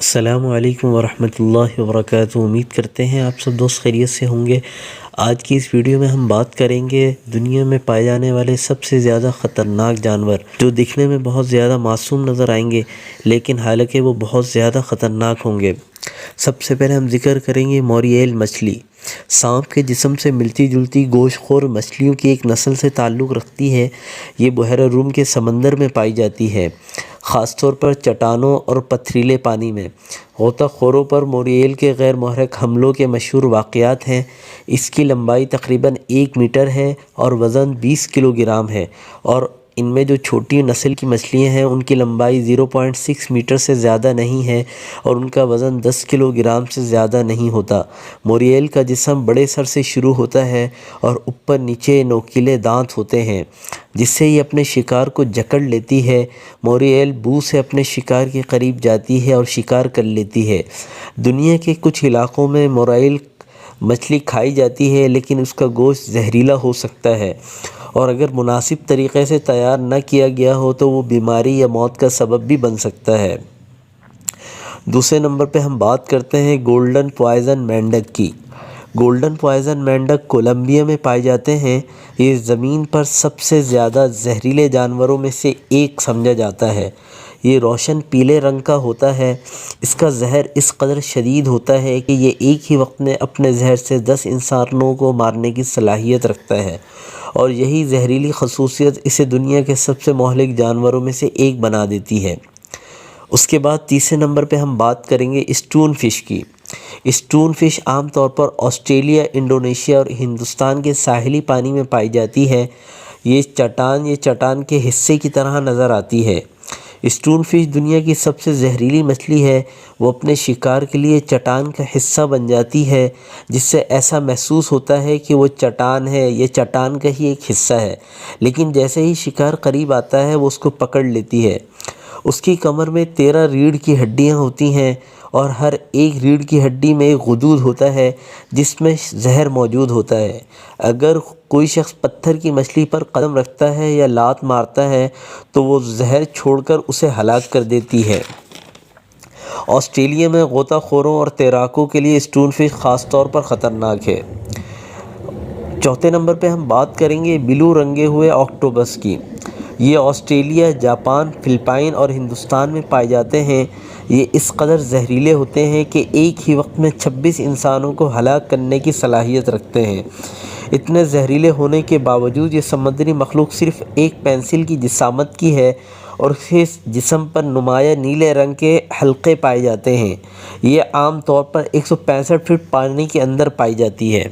السلام علیکم ورحمۃ اللہ وبرکاتہ۔ امید کرتے ہیں آپ سب دوست خیریت سے ہوں گے۔ آج کی اس ویڈیو میں ہم بات کریں گے دنیا میں پائے جانے والے سب سے زیادہ خطرناک جانور جو دکھنے میں بہت زیادہ معصوم نظر آئیں گے لیکن حالانکہ وہ بہت زیادہ خطرناک ہوں گے۔ سب سے پہلے ہم ذکر کریں گے موریل مچھلی۔ سانپ کے جسم سے ملتی جلتی گوشت خور مچھلیوں کی ایک نسل سے تعلق رکھتی ہے۔ یہ بحیرہ روم کے سمندر میں پائی جاتی ہے، خاص طور پر چٹانوں اور پتھریلے پانی میں۔ غوطہ خوروں پر موریل کے غیر محرک حملوں کے مشہور واقعات ہیں۔ اس کی لمبائی تقریباً 1 میٹر ہے اور وزن 20 کلو گرام ہے، اور ان میں جو چھوٹی نسل کی مچھلیاں ہیں ان کی لمبائی 0.6 میٹر سے زیادہ نہیں ہے اور ان کا وزن 10 کلو گرام سے زیادہ نہیں ہوتا۔ موریل کا جسم بڑے سر سے شروع ہوتا ہے اور اوپر نیچے نوکیلے دانت ہوتے ہیں جس سے یہ اپنے شکار کو جکڑ لیتی ہے۔ موریل بو سے اپنے شکار کے قریب جاتی ہے اور شکار کر لیتی ہے۔ دنیا کے کچھ علاقوں میں موریل مچھلی کھائی جاتی ہے لیکن اس کا گوشت زہریلا ہو سکتا ہے اور اگر مناسب طریقے سے تیار نہ کیا گیا ہو تو وہ بیماری یا موت کا سبب بھی بن سکتا ہے۔ دوسرے نمبر پہ ہم بات کرتے ہیں گولڈن پوائزن مینڈک کی۔ گولڈن پوائزن مینڈک کولمبیا میں پائے جاتے ہیں۔ یہ زمین پر سب سے زیادہ زہریلے جانوروں میں سے ایک سمجھا جاتا ہے۔ یہ روشن پیلے رنگ کا ہوتا ہے۔ اس کا زہر اس قدر شدید ہوتا ہے کہ یہ ایک ہی وقت میں اپنے زہر سے 10 انسانوں کو مارنے کی صلاحیت رکھتا ہے، اور یہی زہریلی خصوصیت اسے دنیا کے سب سے مہلک جانوروں میں سے ایک بنا دیتی ہے۔ اس کے بعد تیسرے نمبر پہ ہم بات کریں گے اسٹون فش کی۔ اسٹون فش عام طور پر آسٹریلیا، انڈونیشیا اور ہندوستان کے ساحلی پانی میں پائی جاتی ہے۔ یہ چٹان کے حصے کی طرح نظر آتی ہے۔ اسٹون فش دنیا کی سب سے زہریلی مچھلی ہے۔ وہ اپنے شکار کے لیے چٹان کا حصہ بن جاتی ہے جس سے ایسا محسوس ہوتا ہے کہ وہ چٹان ہے، یہ چٹان کا ہی ایک حصہ ہے، لیکن جیسے ہی شکار قریب آتا ہے وہ اس کو پکڑ لیتی ہے۔ اس کی کمر میں 13 ریڑھ کی ہڈیاں ہوتی ہیں اور ہر ایک ریڑھ کی ہڈی میں ایک غدود ہوتا ہے جس میں زہر موجود ہوتا ہے۔ اگر کوئی شخص پتھر کی مچھلی پر قدم رکھتا ہے یا لات مارتا ہے تو وہ زہر چھوڑ کر اسے ہلاک کر دیتی ہے۔ آسٹریلیا میں غوطہ خوروں اور تیراکوں کے لیے اسٹون فش خاص طور پر خطرناک ہے۔ چوتھے نمبر پہ ہم بات کریں گے بلو رنگے ہوئے آکٹوپس کی۔ یہ آسٹریلیا، جاپان، فلپائن اور ہندوستان میں پائے جاتے ہیں۔ یہ اس قدر زہریلے ہوتے ہیں کہ ایک ہی وقت میں 26 انسانوں کو ہلاک کرنے کی صلاحیت رکھتے ہیں۔ اتنے زہریلے ہونے کے باوجود یہ سمندری مخلوق صرف ایک پنسل کی جسامت کی ہے اور اس کے جسم پر نمایاں نیلے رنگ کے حلقے پائے جاتے ہیں۔ یہ عام طور پر 165 فٹ پانی کے اندر پائی جاتی ہے۔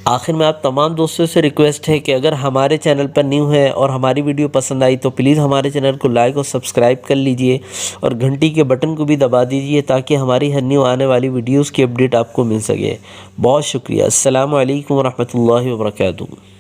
آخر میں آپ تمام دوستوں سے ریکویسٹ ہے کہ اگر ہمارے چینل پر نیو ہیں اور ہماری ویڈیو پسند آئی تو پلیز ہمارے چینل کو لائک اور سبسکرائب کر لیجئے اور گھنٹی کے بٹن کو بھی دبا دیجئے تاکہ ہماری ہر نیو آنے والی ویڈیوز کی اپڈیٹ آپ کو مل سکے۔ بہت شکریہ۔ السلام علیکم ورحمۃ اللہ وبرکاتہ۔